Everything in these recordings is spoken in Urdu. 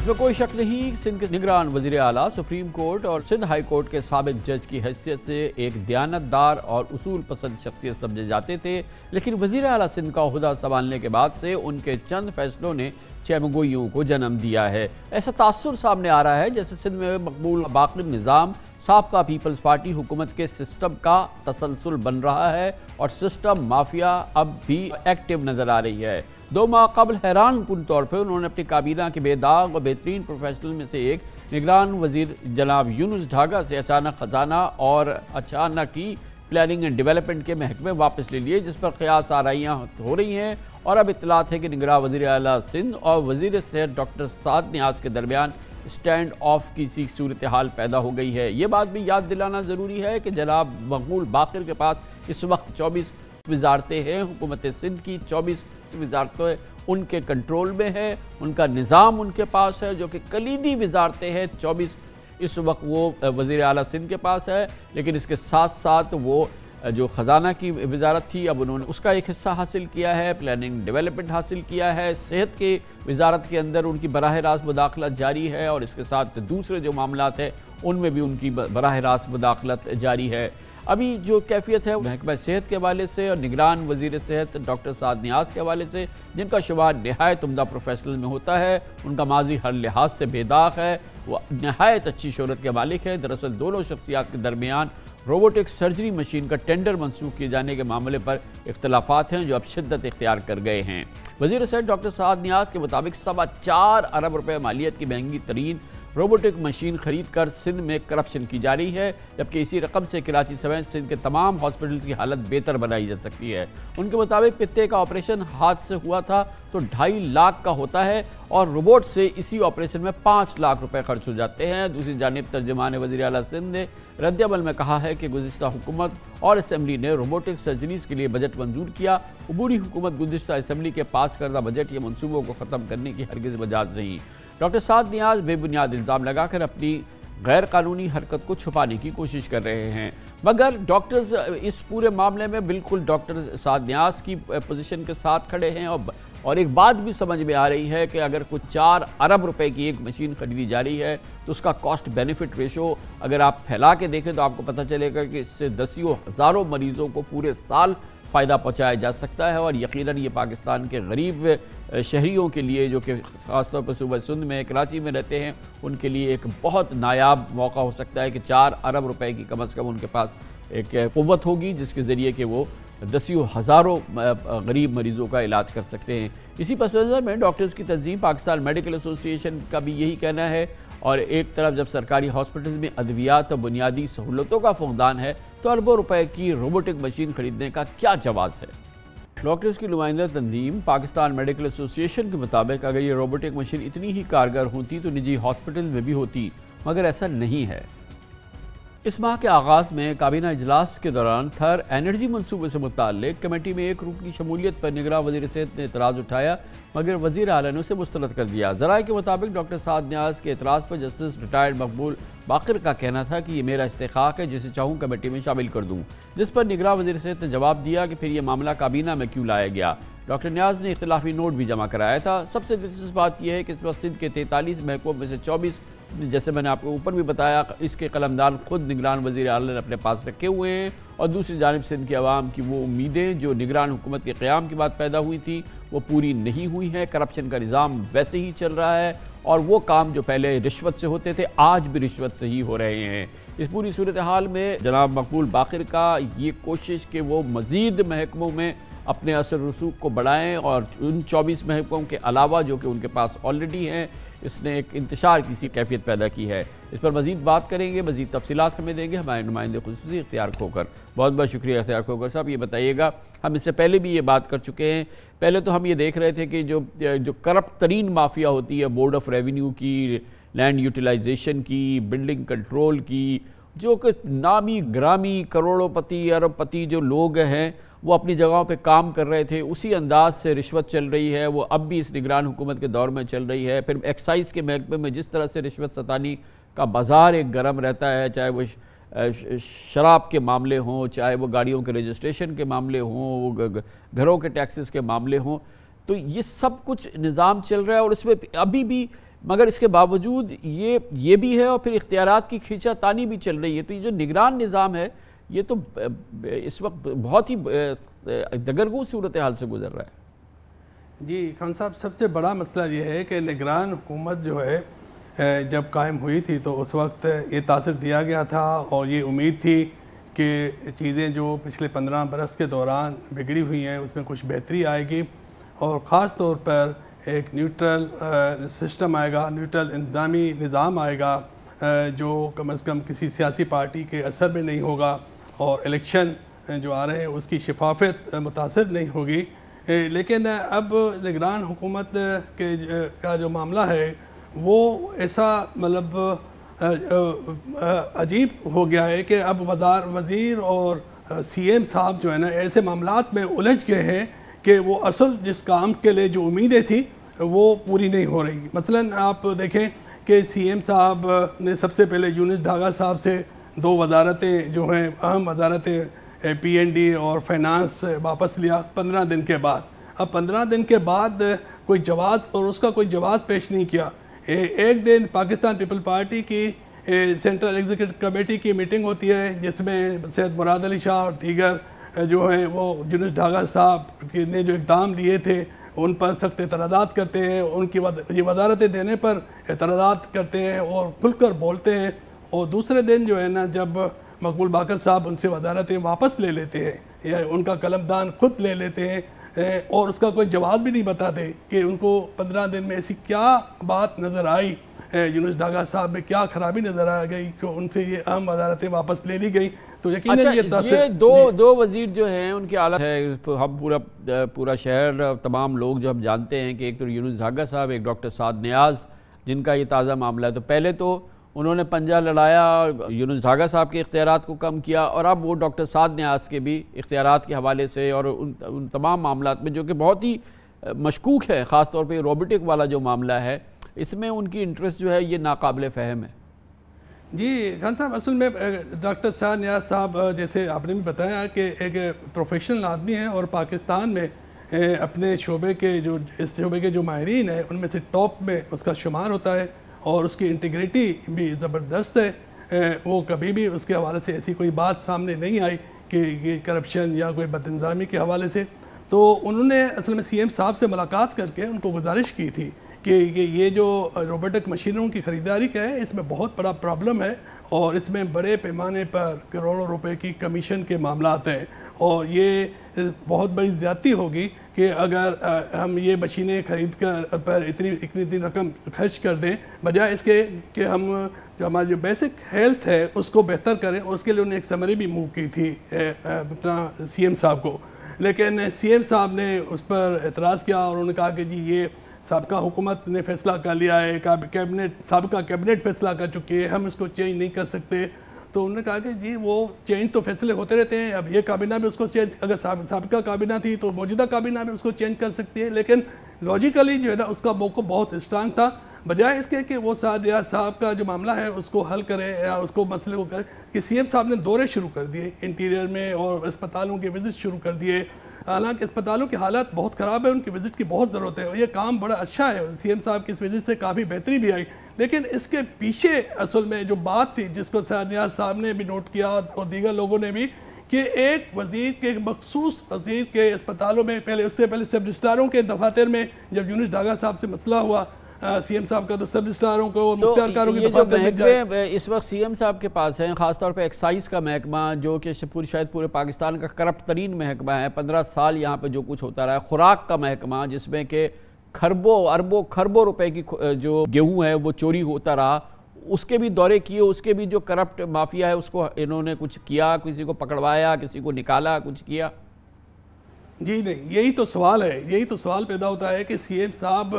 اس میں کوئی شک نہیں سندھ کے نگران وزیر اعلیٰ سپریم کورٹ اور سندھ ہائی کورٹ کے سابق جج کی حیثیت سے ایک دیانتدار اور اصول پسند شخصیت سمجھے جاتے تھے، لیکن وزیر اعلیٰ سندھ کا عہدہ سنبھالنے کے بعد سے ان کے چند فیصلوں نے چیمگوئیوں کو جنم دیا ہے۔ ایسا تاثر سامنے آ رہا ہے جیسے سندھ میں مقبول باقر نظام سابقہ پیپلز پارٹی حکومت کے سسٹم کا تسلسل بن رہا ہے اور سسٹم مافیا اب بھی ایکٹیو نظر آ رہی ہے۔ 2 ماہ قبل حیران کن طور پر انہوں نے اپنی کابینہ کے بے داغ اور بہترین پروفیشنل میں سے ایک نگران وزیر جناب یونس ڈھاگا سے اچانک خزانہ اور اچانک ہی پلاننگ اینڈ ڈیولپمنٹ کے محکمے واپس لے لیے، جس پر قیاس آرائیاں ہو رہی ہیں اور اب اطلاعات ہے کہ نگراں وزیر اعلیٰ سندھ اور وزیر صحت ڈاکٹر سعد نیاز کے درمیان اسٹینڈ آف کی سی صورتحال پیدا ہو گئی ہے۔ یہ بات بھی یاد دلانا ضروری ہے کہ جناب مقبول باقر کے پاس اس وقت 24 وزارتیں ہیں، حکومت سندھ کی 24 وزارتیں ان کے کنٹرول میں ہیں، ان کا نظام ان کے پاس ہے جو کہ کلیدی وزارتیں ہیں 24 اس وقت وہ وزیر اعلیٰ سندھ کے پاس ہے، لیکن اس کے ساتھ ساتھ وہ جو خزانہ کی وزارت تھی اب انہوں نے اس کا ایک حصہ حاصل کیا ہے، پلاننگ ڈیولپمنٹ حاصل کیا ہے، صحت کی وزارت کے اندر ان کی براہ راست مداخلت جاری ہے اور اس کے ساتھ دوسرے جو معاملات ہیں ان میں بھی ان کی براہ راست مداخلت جاری ہے۔ ابھی جو کیفیت ہے محکمہ صحت کے حوالے سے اور نگران وزیر صحت ڈاکٹر سعد نیاز کے حوالے سے، جن کا شمار نہایت عمدہ پروفیشنل میں ہوتا ہے، ان کا ماضی ہر لحاظ سے بے داغ ہے، وہ نہایت اچھی شہرت کے مالک ہے۔ دراصل دونوں شخصیات کے درمیان روبوٹک سرجری مشین کا ٹینڈر منسوخ کیے جانے کے معاملے پر اختلافات ہیں جو اب شدت اختیار کر گئے ہیں۔ وزیر صحت ڈاکٹر سعد نیاز کے مطابق 4.25 ارب روپے مالیت کی مہنگی ترین روبوٹک مشین خرید کر سندھ میں کرپشن کی جا رہی ہے، جبکہ اسی رقم سے کراچی سمیت سندھ کے تمام ہاسپٹلز کی حالت بہتر بنائی جا سکتی ہے۔ ان کے مطابق پتے کا آپریشن ہاتھ سے ہوا تھا تو 2.5 لاکھ کا ہوتا ہے اور روبوٹ سے اسی آپریشن میں 5 لاکھ روپے خرچ ہو جاتے ہیں۔ دوسری جانب ترجمان وزیر اعلیٰ سندھ نے رد عمل میں کہا ہے کہ گزشتہ حکومت اور اسمبلی نے روبوٹک سرجریز کے لیے بجٹ منظور کیا۔ عبوری حکومت گزشتہ اسمبلی کے پاس کردہ بجٹ یا منصوبوں کو ختم کرنے کی ہرگز مجاز نہیں۔ ڈاکٹر سعد نیاز بے بنیاد الزام لگا کر اپنی غیر قانونی حرکت کو چھپانے کی کوشش کر رہے ہیں، مگر ڈاکٹرز اس پورے معاملے میں بالکل ڈاکٹر سعد نیاز کی پوزیشن کے ساتھ کھڑے ہیں اور ایک بات بھی سمجھ میں آ رہی ہے کہ اگر کچھ 4 ارب روپے کی ایک مشین خریدی جا رہی ہے تو اس کا کاسٹ بینیفٹ ریشو اگر آپ پھیلا کے دیکھیں تو آپ کو پتہ چلے گا کہ اس سے دسیوں ہزاروں مریضوں کو پورے سال فائدہ پہنچایا جا سکتا ہے، اور یقیناً یہ پاکستان کے غریب شہریوں کے لیے جو کہ خاص طور پر صوبہ سندھ میں کراچی میں رہتے ہیں ان کے لیے ایک بہت نایاب موقع ہو سکتا ہے کہ 4 ارب روپے کی کم از کم ان کے پاس ایک قوت ہوگی جس کے ذریعے کہ وہ دسیوں ہزاروں غریب مریضوں کا علاج کر سکتے ہیں۔ اسی پس منظر میں ڈاکٹرز کی تنظیم پاکستان میڈیکل ایسوسی ایشن کا بھی یہی کہنا ہے، اور ایک طرف جب سرکاری ہاسپٹلز میں ادویات اور بنیادی سہولتوں کا فقدان ہے تو اربوں روپے کی روبوٹک مشین خریدنے کا کیا جواز ہے؟ ڈاکٹرز کی نمائندہ تنظیم پاکستان میڈیکل ایسوسی ایشن کے مطابق اگر یہ روبوٹک مشین اتنی ہی کارگر ہوتی تو نجی ہاسپٹل میں بھی ہوتی، مگر ایسا نہیں ہے۔ اس ماہ کے آغاز میں کابینہ اجلاس کے دوران تھر انرجی منصوبے سے متعلق کمیٹی میں ایک رکن کی شمولیت پر نگراں وزیر صحت نے اعتراض اٹھایا، مگر وزیر اعلیٰ نے اسے مسترد کر دیا۔ ذرائع کے مطابق ڈاکٹر سعد نیاز کے اعتراض پر جسٹس ریٹائرڈ مقبول باقر کا کہنا تھا کہ یہ میرا استحقاق ہے جسے چاہوں کمیٹی میں شامل کر دوں، جس پر نگراں وزیر صحت نے جواب دیا کہ پھر یہ معاملہ کابینہ میں کیوں لایا گیا۔ ڈاکٹر نیاز نے اختلافی نوٹ بھی جمع کرایا تھا۔ سب سے دلچسپ بات یہ ہے کہ اس وقت سندھ کے 43 محکموں میں سے 24 جیسے میں نے آپ کو اوپر بھی بتایا اس کے قلمدان خود نگران وزیر اعلیٰ نے اپنے پاس رکھے ہوئے ہیں، اور دوسری جانب سندھ کے عوام کی وہ امیدیں جو نگران حکومت کے قیام کے بعد پیدا ہوئی تھیں وہ پوری نہیں ہوئی ہیں۔ کرپشن کا نظام ویسے ہی چل رہا ہے اور وہ کام جو پہلے رشوت سے ہوتے تھے آج بھی رشوت سے ہی ہو رہے ہیں۔ اس پوری صورتحال میں جناب مقبول باقر کا یہ کوشش کہ وہ مزید محکموں میں اپنے اثر رسوخ کو بڑھائیں اور ان 24 محکموں کے علاوہ جو کہ ان کے پاس آلریڈی ہیں اس نے ایک انتشار کی سی کیفیت پیدا کی ہے۔ اس پر مزید بات کریں گے، مزید تفصیلات ہمیں دیں گے ہمارے نمائندے خصوصی اختیار کھوکر۔ بہت بہت شکریہ اختیار کھوکر صاحب۔ یہ بتائیے گا، ہم اس سے پہلے بھی یہ بات کر چکے ہیں، پہلے تو ہم یہ دیکھ رہے تھے کہ جو کرپٹ ترین مافیا ہوتی ہے بورڈ آف ریونیو کی، لینڈ یوٹیلائزیشن کی، بلڈنگ کنٹرول کی، جو کہ نامی گرامی کروڑوں پتی ارب پتی جو لوگ ہیں وہ اپنی جگہوں پہ کام کر رہے تھے، اسی انداز سے رشوت چل رہی ہے، وہ اب بھی اس نگران حکومت کے دور میں چل رہی ہے۔ پھر ایکسائز کے محکمے میں جس طرح سے رشوت ستانی کا بازار ایک گرم رہتا ہے، چاہے وہ شراب کے معاملے ہوں، چاہے وہ گاڑیوں کے رجسٹریشن کے معاملے ہوں، وہ گھروں کے ٹیکسز کے معاملے ہوں، تو یہ سب کچھ نظام چل رہا ہے اور اس میں ابھی بھی مگر اس کے باوجود یہ بھی ہے اور پھر اختیارات کی کھینچا تانی بھی چل رہی ہے. تو یہ جو نگران نظام ہے یہ تو اس وقت بہت ہی دگرگوں صورتحال سے گزر رہا ہے. جی خان صاحب، سب سے بڑا مسئلہ یہ ہے کہ نگران حکومت جو ہے جب قائم ہوئی تھی تو اس وقت یہ تاثر دیا گیا تھا اور یہ امید تھی کہ چیزیں جو پچھلے 15 برس کے دوران بگڑی ہوئی ہیں اس میں کچھ بہتری آئے گی، اور خاص طور پر ایک نیوٹرل سسٹم آئے گا، نیوٹرل انتظامی نظام آئے گا جو کم از کم کسی سیاسی پارٹی کے اثر میں نہیں ہوگا، اور الیکشن جو آ رہے ہیں اس کی شفافیت متاثر نہیں ہوگی. لیکن اب نگران حکومت کا جو معاملہ ہے وہ ایسا مطلب عجیب ہو گیا ہے کہ اب وزیر اور سی ایم صاحب جو ہے نا ایسے معاملات میں الجھ گئے ہیں کہ وہ اصل جس کام کے لیے جو امیدیں تھیں وہ پوری نہیں ہو رہی. مثلاً آپ دیکھیں کہ سی ایم صاحب نے سب سے پہلے یونس ڈھاگا صاحب سے 2 وزارتیں جو ہیں اہم وزارتیں PND اور فائنانس واپس لیا 15 دن کے بعد. اب 15 دن کے بعد کوئی جواز اور اس کا کوئی جواز پیش نہیں کیا. ایک دن پاکستان پیپل پارٹی کی سینٹرل ایگزیکٹو کمیٹی کی میٹنگ ہوتی ہے جس میں سید مراد علی شاہ اور دیگر جو ہیں وہ یونس ڈھاگا صاحب نے جو اقدام لیے تھے ان پر سخت اعتراضات کرتے ہیں، ان کی یہ وزارتیں دینے پر اعتراضات کرتے ہیں اور کھل کر بولتے ہیں. اور دوسرے دن جو ہے نا جب مقبول باقر صاحب ان سے وزارتیں واپس لے لیتے ہیں یا ان کا قلمدان خود لے لیتے ہیں اور اس کا کوئی جواب بھی نہیں بتاتے کہ ان کو 15 دن میں ایسی کیا بات نظر آئی، یونس ڈھاگا صاحب میں کیا خرابی نظر آ گئی کہ ان سے یہ اہم وزارتیں واپس لے لی گئی. تو یقیناً یہ دو وزیر جو ہیں ان کی حالت ہے، ہم پورا شہر تمام لوگ جو ہم جانتے ہیں کہ ایک تو یونس ڈھاگا صاحب، ایک ڈاکٹر سعد نیاز جن کا یہ تازہ معاملہ ہے. تو پہلے تو انہوں نے پنجہ لڑایا، یونس ڈھاگا صاحب کے اختیارات کو کم کیا، اور اب وہ ڈاکٹر سعد نیاز کے بھی اختیارات کے حوالے سے اور ان تمام معاملات میں جو کہ بہت ہی مشکوک ہے، خاص طور پہ روبوٹک والا جو معاملہ ہے اس میں ان کی انٹرسٹ جو ہے یہ ناقابل فہم ہے. جی خان صاحب، اصل میں ڈاکٹر سعد نیاز صاحب جیسے آپ نے بھی بتایا کہ ایک پروفیشنل آدمی ہیں اور پاکستان میں اپنے شعبے کے اس شعبے کے جو ماہرین ہیں ان میں سے ٹاپ میں اس کا شمار ہوتا ہے اور اس کی انٹیگریٹی بھی زبردست ہے. وہ کبھی بھی اس کے حوالے سے ایسی کوئی بات سامنے نہیں آئی کہ یہ کرپشن یا کوئی بد انظامی کے حوالے سے. تو انہوں نے اصل میں سی ایم صاحب سے ملاقات کر کے ان کو گزارش کی تھی کہ یہ جو روبوٹک مشینوں کی خریداری کا ہے اس میں بہت بڑا پرابلم ہے اور اس میں بڑے پیمانے پر کروڑوں روپے کی کمیشن کے معاملات ہیں اور یہ بہت بڑی زیادتی ہوگی کہ اگر ہم یہ مشینیں خرید کر پر اتنی رقم خرچ کر دیں بجائے اس کے کہ ہم جو ہماری جو بیسک ہیلتھ ہے اس کو بہتر کریں. اور اس کے لیے انہوں نے ایک سمری بھی موو کی تھی اپنا سی ایم صاحب کو. لیکن سی ایم صاحب نے اس پر اعتراض کیا اور انہوں نے کہا کہ جی یہ سابقہ حکومت نے فیصلہ کر لیا ہے، سابقہ کیبنٹ فیصلہ کر چکی ہے، ہم اس کو چینج نہیں کر سکتے. تو انہوں نے کہا کہ جی وہ چینج تو فیصلے ہوتے رہتے ہیں، اب یہ کابینہ بھی اس کو چینج، اگر سابقہ کابینہ تھی تو موجودہ کابینہ بھی اس کو چینج کر سکتی ہے. لیکن لاجیکلی جو ہے نا اس کا موقف بہت اسٹرانگ تھا، بجائے اس کے کہ وہ ریاض صاحب کا جو معاملہ ہے اس کو حل کرے یا اس کو مسئلے کو کرے کہ سی ایم صاحب نے دورے شروع کر دیے انٹیریئر میں اور اسپتالوں کے وزٹ شروع کر دیے. حالانکہ اسپتالوں کی حالت بہت خراب ہے، ان کی وزٹ کی بہت ضرورت ہے اور یہ کام بڑا اچھا ہے، سی ایم صاحب کی اس وزٹ سے کافی بہتری بھی آئی. لیکن اس کے پیچھے اصل میں جو بات تھی جس کو سید نیاز صاحب نے بھی نوٹ کیا اور دیگر لوگوں نے بھی کہ ایک وزیر کے مخصوص وزیر کے اسپتالوں میں اس سے پہلے سب رجسٹراروں کے دفاتر میں جب یونس ڈھاگا صاحب سے مسئلہ ہوا سی ایم صاحب کا تو سب رجسٹراروں کو اور مختار کاروں کے دفاتر میں جائے اس وقت سی ایم صاحب کے پاس ہیں، خاص طور پہ ایکسائز کا محکمہ جو کہ شاید پورے پاکستان کا کرپٹ ترین محکمہ ہے. 15 سال یہاں پہ جو کچھ ہوتا رہا ہے. خوراک کا محکمہ جس میں کہ کھربوں روپے کی جو گیہوں ہے وہ چوری ہوتا رہا، اس کے بھی دورے کیے، اس کے بھی جو کرپٹ مافیا ہے اس کو انہوں نے کچھ کیا، کسی کو پکڑوایا، کسی کو نکالا، کچھ کیا؟ جی نہیں، یہی تو سوال ہے، یہی تو سوال پیدا ہوتا ہے کہ سی ایم صاحب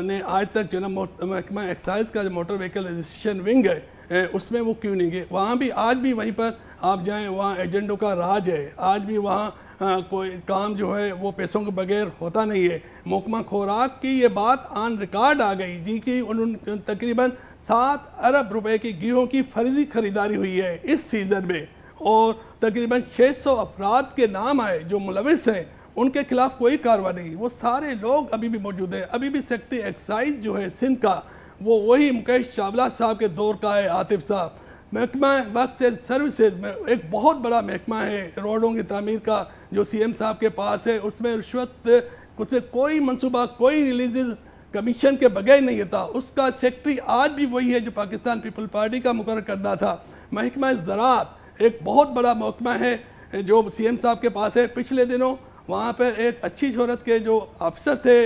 نے آج تک جو نا محکمہ ایکسائز کا جو موٹر وہیکل رجسٹریشن ونگ ہے اس میں وہ کیوں نہیں گئے؟ وہاں بھی آج بھی وہیں پر آپ جائیں وہاں ایجنڈوں کا راج ہے، آج بھی وہاں کوئی کام جو ہے وہ پیسوں کے بغیر ہوتا نہیں ہے. محکمہ خوراک کی یہ بات آن ریکارڈ آ گئی جی کہ انہوں نے تقریباً 7 ارب روپے کی گیہوں کی فرضی خریداری ہوئی ہے اس سیزن میں اور تقریباً 600 افراد کے نام آئے جو ملوث ہیں، ان کے خلاف کوئی کارروائی نہیں. وہ سارے لوگ ابھی بھی موجود ہیں. ابھی بھی سیکٹری ایکسائز جو ہے سندھ کا وہ وہی مکیش چاولہ صاحب کے دور کا ہے، عاطف صاحب۔ محکمہ وقت سروسز میں ایک بہت بڑا محکمہ ہے روڈوں کی تعمیر کا جو سی ایم صاحب کے پاس ہے، اس میں رشوت، اس میں کوئی منصوبہ، کوئی ریلیزز کمیشن کے بغیر نہیں ہوتا۔ اس کا سیکٹری آج بھی وہی ہے جو پاکستان پیپل پارٹی کا مقرر کردہ تھا۔ محکمہ زراعت ایک بہت بڑا محکمہ ہے جو سی ایم صاحب کے پاس ہے۔ پچھلے دنوں وہاں پر ایک اچھی شہرت کے جو افسر تھے،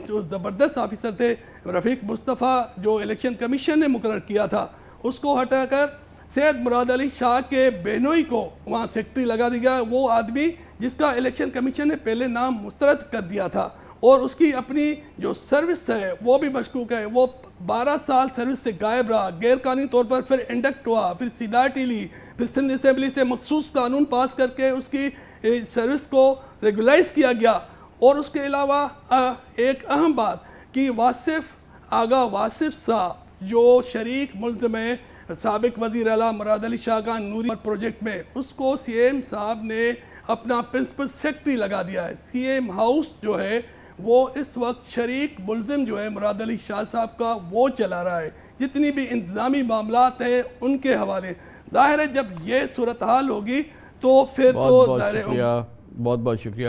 جو زبردست آفیسر تھے، رفیق مصطفیٰ، جو الیکشن کمیشن نے مقرر کیا تھا، اس کو ہٹا کر سید مراد علی شاہ کے بہنوئی کو وہاں سیکٹری لگا دیا، وہ آدمی جس کا الیکشن کمیشن نے پہلے نام مسترد کر دیا تھا، اور اس کی اپنی جو سروس ہے وہ بھی مشکوک ہے۔ وہ 12 سال سروس سے غائب رہا، غیر قانونی طور پر پھر انڈکٹ ہوا، پھر سیڈارٹی لی، پھر سندھ اسمبلی سے مخصوص قانون پاس کر کے اس کی سروس کو ریگولائز کیا گیا۔ اور اس کے علاوہ ایک اہم بات کہ آغا واصف صاحب جو شریک ملزم ہے سابق وزیر اعلیٰ مراد علی شاہ کا نوری پروجیکٹ میں، اس کو سی ایم صاحب نے اپنا پرنسپل سیکٹری لگا دیا ہے۔ سی ایم ہاؤس جو ہے وہ اس وقت شریک ملزم جو ہے مراد علی شاہ صاحب کا وہ چلا رہا ہے، جتنی بھی انتظامی معاملات ہیں ان کے حوالے۔ ظاہر ہے جب یہ صورتحال ہوگی تو پھر تو بہت بہت شکریہ، بہت بہت شکریہ۔